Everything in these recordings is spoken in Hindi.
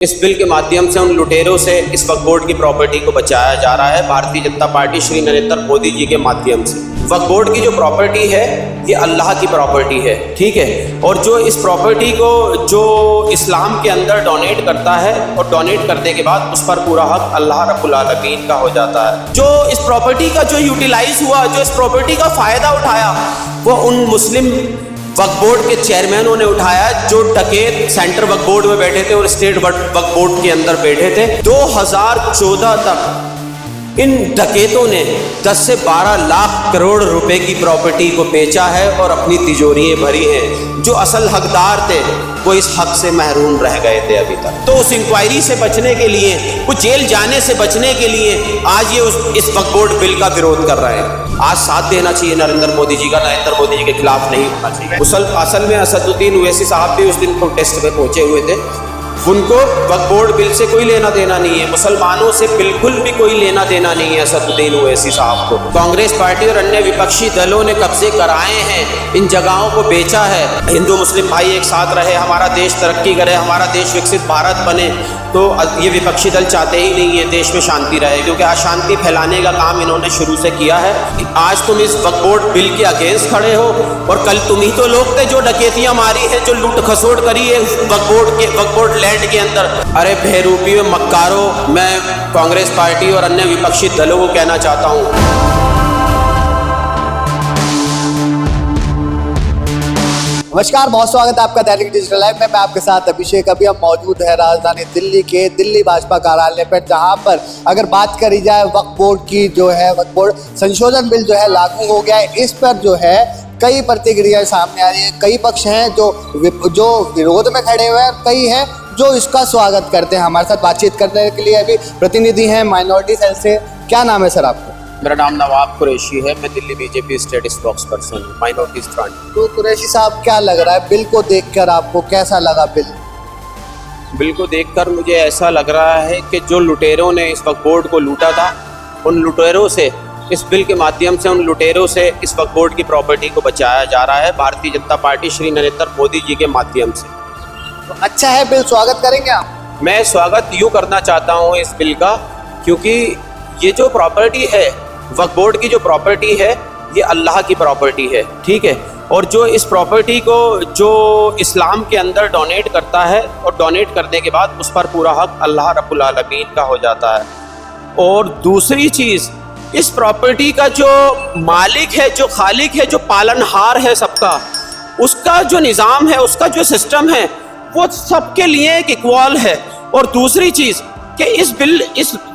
इस बिल के माध्यम से उन लुटेरों से इस वक्फ बोर्ड की प्रॉपर्टी को बचाया जा रहा है भारतीय जनता पार्टी श्री नरेंद्र मोदी जी के माध्यम से। वक्फ बोर्ड की जो प्रॉपर्टी है ये अल्लाह की प्रॉपर्टी है, ठीक है। और जो इस प्रॉपर्टी को जो इस्लाम के अंदर डोनेट करता है और डोनेट करने के बाद उस पर पूरा हक अल्लाह रब्बुल आलमीन का हो जाता है। जो इस प्रॉपर्टी का जो यूटिलाइज हुआ, जो इस प्रॉपर्टी का फ़ायदा उठाया, वो उन मुस्लिम वक्फ बोर्ड के चेयरमैनों ने उठाया जो डकैत सेंट्रल वक्फ बोर्ड में बैठे थे और स्टेट वक्फ बोर्ड के अंदर बैठे थे। 2014 तक इन डकैतों ने 10 से 12 लाख करोड़ रुपए की प्रॉपर्टी को बेचा है और अपनी तिजोरियां भरी हैं। जो असल हकदार थे वो इस हक से महरूम रह गए थे अभी तक। तो उस इंक्वायरी से बचने के लिए, वो जेल जाने से बचने के लिए आज ये इस वक्फ बोर्ड बिल का विरोध कर रहे हैं। आज साथ देना चाहिए नरेंद्र मोदी जी का, नरेंद्र मोदी जी के खिलाफ नहीं होना चाहिए। असल में असदुद्दीन ओवैसी साहब भी उस दिन प्रोटेस्ट में पहुंचे हुए थे। उनको वक्फ बोर्ड बिल से कोई लेना देना नहीं है, मुसलमानों से बिल्कुल भी कोई लेना देना नहीं है असदुद्दीन ओवैसी साहब को। कांग्रेस पार्टी और अन्य विपक्षी दलों ने कब्जे कराए हैं, इन जगहों को बेचा है। हिंदू मुस्लिम भाई एक साथ रहे, हमारा देश तरक्की करे, हमारा देश विकसित भारत बने, तो ये विपक्षी दल चाहते ही नहीं है देश में शांति रहे, क्योंकि अशांति फैलाने का काम इन्होंने शुरू से किया है। आज तुम इस वक्फ बोर्ड बिल के अगेंस्ट खड़े हो और कल तुम ही तो लोग थे जो डकैतियां मारी है, जो लूट खसोट करी है वक्फ बोर्ड लैंड के अंदर। अरे बेहरूपियों, मक्कारों, मैं कांग्रेस पार्टी और अन्य विपक्षी दलों को कहना चाहता हूँ, नमस्कार, बहुत स्वागत है आपका दैनिक डिजिटल लाइव में। मैं आपके साथ अभिषेक। अभी हम मौजूद है राजधानी दिल्ली के दिल्ली भाजपा कार्यालय पर, जहां पर अगर बात करी जाए वक्फ बोर्ड की, जो है वक्फ बोर्ड संशोधन बिल जो है लागू हो गया है। इस पर जो है कई प्रतिक्रियाएं सामने आ रही है। कई पक्ष हैं जो विरोध में खड़े हुए हैं, कई हैं जो इसका स्वागत करते हैं। हमारे साथ बातचीत करने के लिए अभी प्रतिनिधि हैं माइनॉरिटी सेल से। क्या नाम है सर आपका? मेरा नाम नवाब कुरैशी है, मैं Delhi BJP state spokes person हूँ, माइनॉरिटीज फ्रंट। तो कुरैशी साहब, क्या लग रहा है बिल को देखकर? आपको कैसा लगा बिल को देखकर? मुझे ऐसा लग रहा है कि जो लुटेरों ने इस वक्फ बोर्ड को लूटा था, उन लुटेरों से, इस बिल के माध्यम से उन लुटेरों से इस वक्फ बोर्ड की प्रॉपर्टी को बचाया जा रहा है भारतीय जनता पार्टी श्री नरेंद्र मोदी जी के माध्यम से। तो अच्छा है बिल, स्वागत करेंगे आप? मैं स्वागत यूँ करना चाहता हूँ इस बिल का, क्योंकि ये जो प्रॉपर्टी है, वक्फ बोर्ड की जो प्रॉपर्टी है, ये अल्लाह की प्रॉपर्टी है, ठीक है। और जो इस प्रॉपर्टी को जो इस्लाम के अंदर डोनेट करता है और डोनेट करने के बाद उस पर पूरा हक अल्लाह रब्बुल आलमीन का हो जाता है। और दूसरी चीज़, इस प्रॉपर्टी का जो मालिक है, जो खालिक है, जो पालनहार है सबका, उसका जो निज़ाम है, उसका जो सिस्टम है, वो सबके लिए एक इक्वल है। और दूसरी चीज़ कि इस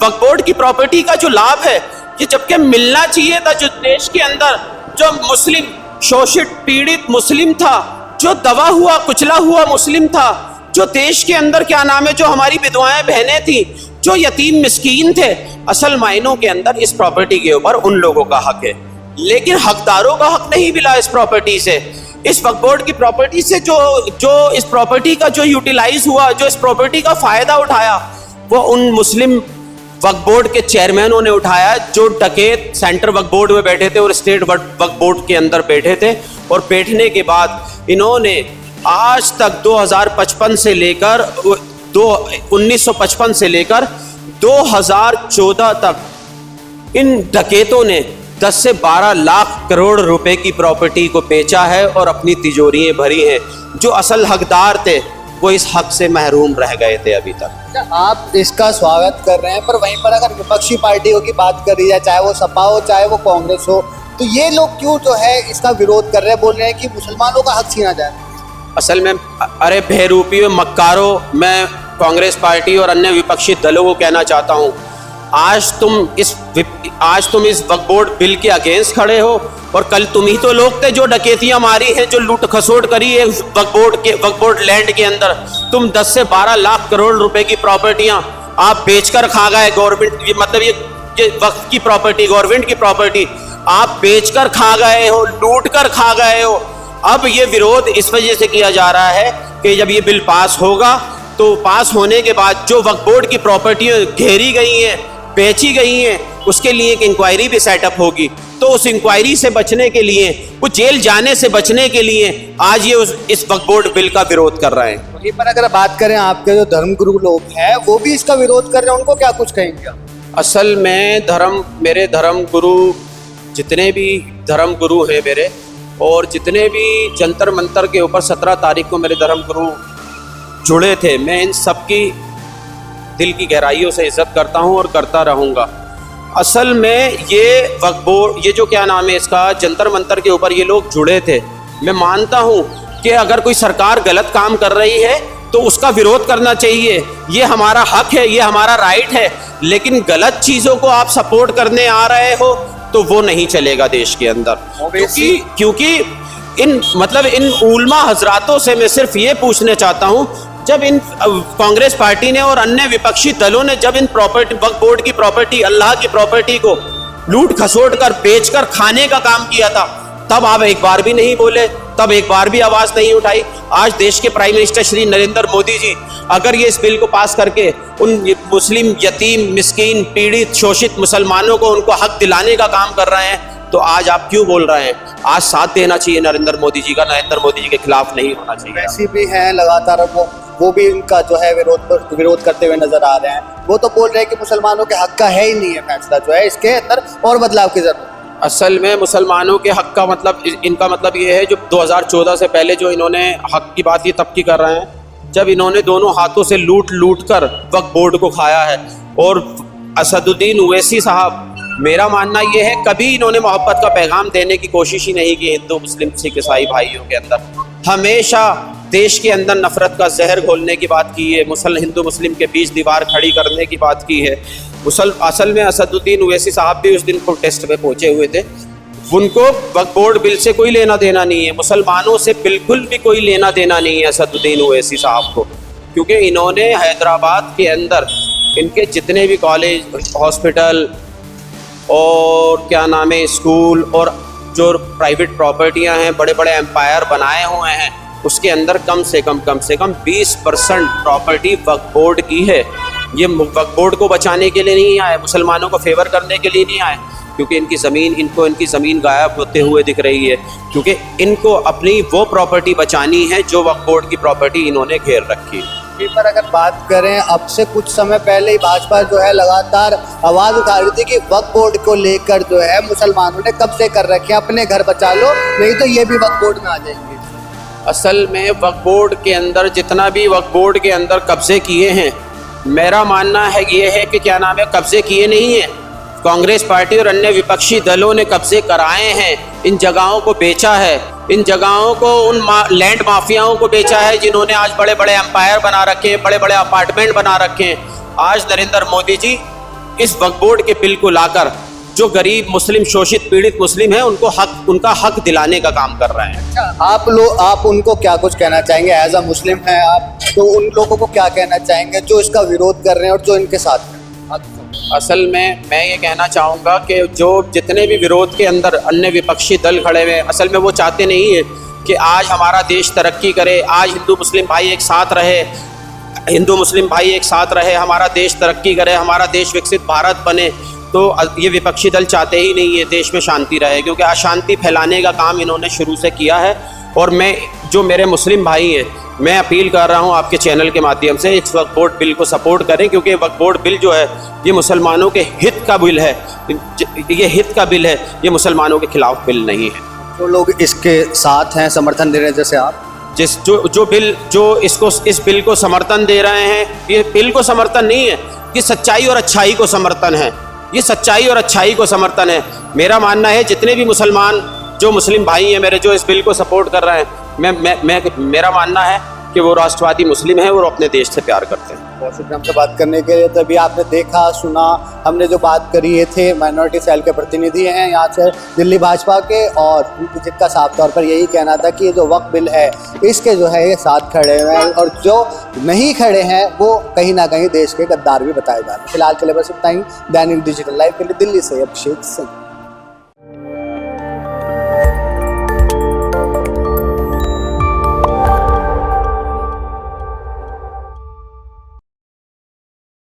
वक्फ बोर्ड की प्रॉपर्टी का जो लाभ है, ये जबकि मिलना चाहिए था जो देश के अंदर जो मुस्लिम शोषित पीड़ित मुस्लिम था, जो दबा हुआ कुचला हुआ मुस्लिम था, जो देश के अंदर क्या नाम है, जो हमारी विधवाएं बहनें थी, जो यतीम मिस्कीन थे, असल मायनों के अंदर इस प्रॉपर्टी के ऊपर उन लोगों का हक है। लेकिन हकदारों का हक नहीं मिला इस प्रॉपर्टी से। इस वक्फ बोर्ड की प्रॉपर्टी से जो इस प्रॉपर्टी का जो यूटिलाइज हुआ, जो इस प्रॉपर्टी का फ़ायदा उठाया, वो उन मुस्लिम वक्फ बोर्ड के चेयरमैनों ने उठाया जो डकैत सेंट्रल वक्फ बोर्ड में बैठे थे और स्टेट वक्फ बोर्ड के अंदर बैठे थे। और बैठने के बाद इन्होंने आज तक 1955 से लेकर 2014 तक इन डकैतों ने 10 से 12 लाख करोड़ रुपए की प्रॉपर्टी को बेचा है और अपनी तिजोरियां भरी हैं। जो असल हकदार थे वो इस हक से महरूम रह गए थे अभी तक। आप इसका स्वागत कर रहे हैं, पर वहीं पर अगर विपक्षी पार्टियों की बात करी जाए, चाहे वो सपा हो चाहे वो कांग्रेस हो, तो ये लोग क्यों जो है इसका विरोध कर रहे हैं? बोल रहे हैं कि मुसलमानों का हक छीना जाए। असल में अरे बेहरूपियों, मक्कारों, मैं कांग्रेस पार्टी और अन्य विपक्षी दलों को कहना चाहता हूँ, आज तुम इस वक्फ बोर्ड बिल के अगेंस्ट खड़े हो और कल तुम ही तो लोग थे जो डकैतियां मारी है, जो लूट खसोट करी है वक्फ बोर्ड लैंड के अंदर। तुम 10 से 12 लाख करोड़ रुपए की प्रॉपर्टियां आप बेचकर खा गए। गवर्नमेंट, मतलब ये वक्फ की प्रॉपर्टी, गवर्नमेंट की प्रॉपर्टी आप बेचकर खा गए हो, लूट कर खा गए हो। अब ये विरोध इस वजह से किया जा रहा है कि जब ये बिल पास होगा, तो पास होने के बाद जो वक्फ बोर्ड की प्रॉपर्टियां घेरी गई हैं, बेची गई हैं, उसके लिए एक इंक्वायरी भी सेटअप होगी। तो उस इंक्वायरी से बचने के लिए, वो जेल जाने से बचने के लिए आज ये इस वक्फ बोर्ड बिल का विरोध कर रहे हैं। वहीं पर अगर बात करें आपके जो धर्मगुरु लोग हैं वो भी इसका विरोध कर रहे हैं, उनको क्या कुछ कहेंगे आप? असल में मेरे धर्म गुरु, जितने भी धर्म गुरु हैं मेरे, और जितने भी जंतर मंतर के ऊपर 17 तारीख को मेरे धर्म गुरु जुड़े थे, मैं इन सब की दिल की गहराइयों से इज्जत करता हूं और करता रहूंगा। असल में ये वक्फ बोर्ड, ये जो क्या नाम है इसका, जंतर मंतर के ऊपर ये लोग जुड़े थे। मैं मानता हूं कि अगर कोई सरकार गलत काम कर रही है तो उसका विरोध करना चाहिए, ये हमारा हक है, ये हमारा राइट है। लेकिन गलत चीज़ों को आप सपोर्ट करने आ रहे हो तो वो नहीं चलेगा देश के अंदर। क्योंकि इन उलमा हजरातों से मैं सिर्फ ये पूछना चाहता हूँ, जब इन कांग्रेस पार्टी ने और अन्य विपक्षी दलों ने जब इन प्रॉपर्टी, वक्फ बोर्ड की प्रॉपर्टी, अल्लाह की प्रॉपर्टी को लूट खसोट कर बेचकर खाने का काम किया था, तब आप एक बार भी नहीं बोले, तब एक बार भी आवाज नहीं उठाई। आज देश के प्राइम मिनिस्टर श्री नरेंद्र मोदी जी अगर ये इस बिल को पास करके उन मुस्लिम यतीम, मिस्कीन, पीड़ित, शोषित मुसलमानों को उनको हक दिलाने का काम कर रहे हैं, तो आज आप क्यों बोल रहे हैं? आज साथ देना चाहिए नरेंद्र मोदी जी का, नरेंद्र मोदी जी के खिलाफ नहीं होना चाहिए। वैसे भी हैं लगातार वो भी इनका जो है विरोध करते हुए नजर आ रहे हैं। वो तो बोल रहे हैं कि मुसलमानों के हक का है ही नहीं है फैसला, जो है इसके अंदर और बदलाव की जरूरत। असल में मुसलमानों के हक का मतलब, इनका मतलब ये है, जो 2014 से पहले जो इन्होंने हक की बात ये तब की कर रहे हैं जब इन्होंने दोनों हाथों से लूट कर वक्फ बोर्ड को खाया है। और असदुद्दीन ओवैसी साहब, मेरा मानना ये है, कभी इन्होंने मोहब्बत का पैगाम देने की कोशिश ही नहीं की हिंदू मुस्लिम सिख ईसाई भाइयों के अंदर। हमेशा देश के अंदर नफरत का जहर घोलने की बात की है, हिंदू मुस्लिम के बीच दीवार खड़ी करने की बात की है। असल में असदुद्दीन ओवैसी साहब भी उस दिन प्रोटेस्ट पे पहुंचे हुए थे। उनको वक्फ बोर्ड बिल से कोई लेना देना नहीं है, मुसलमानों से बिल्कुल भी कोई लेना देना नहीं है असदुद्दीन ओवैसी साहब को, क्योंकि इन्होंने हैदराबाद के अंदर इनके जितने भी कॉलेज, हॉस्पिटल और क्या नाम है स्कूल और जो प्राइवेट प्रॉपर्टियां हैं, बड़े बड़े एम्पायर बनाए हुए हैं, उसके अंदर कम से कम 20% प्रॉपर्टी वक्फ बोर्ड की है। ये वक्फ बोर्ड को बचाने के लिए नहीं आए, मुसलमानों को फेवर करने के लिए नहीं आए, क्योंकि इनकी ज़मीन गायब होते हुए दिख रही है, क्योंकि इनको अपनी वो प्रॉपर्टी बचानी है जो वक्फ बोर्ड की प्रॉपर्टी इन्होंने घेर रखी है। पर अगर बात करें, अब से कुछ समय पहले ही भाजपा जो है लगातार आवाज़ उठा रही थी कि वक्फ बोर्ड को लेकर जो है मुसलमानों ने कब्जे कर रखे हैं, अपने घर बचा लो नहीं तो ये भी वक्फ बोर्ड में आ जाएंगे। असल में वक्फ बोर्ड के अंदर जितना भी वक्फ बोर्ड के अंदर कब्जे किए हैं, मेरा मानना है ये है कि क्या नाम है, कब्जे किए नहीं हैं, कांग्रेस पार्टी और अन्य विपक्षी दलों ने कब्जे कराए हैं, इन जगहों को बेचा है, इन जगहों को उन लैंड माफियाओं को बेचा है जिन्होंने आज बड़े बड़े एम्पायर बना रखे हैं, बड़े बड़े अपार्टमेंट बना रखे हैं। आज नरेंद्र मोदी जी इस वक्फ बोर्ड के बिल को लाकर जो गरीब मुस्लिम, शोषित, पीड़ित मुस्लिम हैं, उनका हक दिलाने का काम कर रहे हैं। आप उनको क्या कुछ कहना चाहेंगे? एज अ मुस्लिम हैं आप, तो उन लोगों को क्या कहना चाहेंगे जो इसका विरोध कर रहे हैं और जो इनके साथ हैं? असल में मैं ये कहना चाहूँगा कि जो जितने भी विरोध के अंदर अन्य विपक्षी दल खड़े हुए हैं, असल में वो चाहते नहीं है कि आज हमारा देश तरक्की करे, आज हिंदू मुस्लिम भाई एक साथ रहे, हमारा देश तरक्की करे, हमारा देश विकसित भारत बने। तो ये विपक्षी दल चाहते ही नहीं है देश में शांति रहे, क्योंकि अशांति फैलाने का काम इन्होंने शुरू से किया है। और मैं, जो मेरे मुस्लिम भाई हैं, मैं अपील कर रहा हूं आपके चैनल के माध्यम से, इस वक्फ बोर्ड बिल को सपोर्ट करें, क्योंकि वक्फ बोर्ड बिल जो है ये मुसलमानों के हित का बिल है, ये मुसलमानों के खिलाफ बिल नहीं है। जो लोग इसके साथ हैं, समर्थन दे रहे हैं, जैसे आप, इस बिल को समर्थन दे रहे हैं, ये बिल को समर्थन नहीं है, ये सच्चाई और अच्छाई को समर्थन है, ये सच्चाई और अच्छाई को समर्थन है। मेरा मानना है जितने भी मुस्लिम भाई हैं मेरे, जो इस बिल को सपोर्ट कर रहे हैं, मेरा मानना है कि वो राष्ट्रवादी मुस्लिम हैं और अपने देश से प्यार करते हैं। बहुत शुक्रिया हमसे बात करने के लिए। तभी आपने देखा सुना, हमने जो बात करी, ये थे माइनॉरिटी सेल के प्रतिनिधि हैं यहाँ से दिल्ली भाजपा के, और जिनका साफ तौर पर यही कहना था कि ये जो वक्फ बिल है इसके जो है ये साथ खड़े हुए हैं, और जो नहीं खड़े हैं वो कहीं ना कहीं देश के गद्दार भी बताए जा रहे हैं। फिलहाल के लिए बस इतना ही। दैनिक डिजिटल लाइव के लिए दिल्ली से अभिषेक सिंह।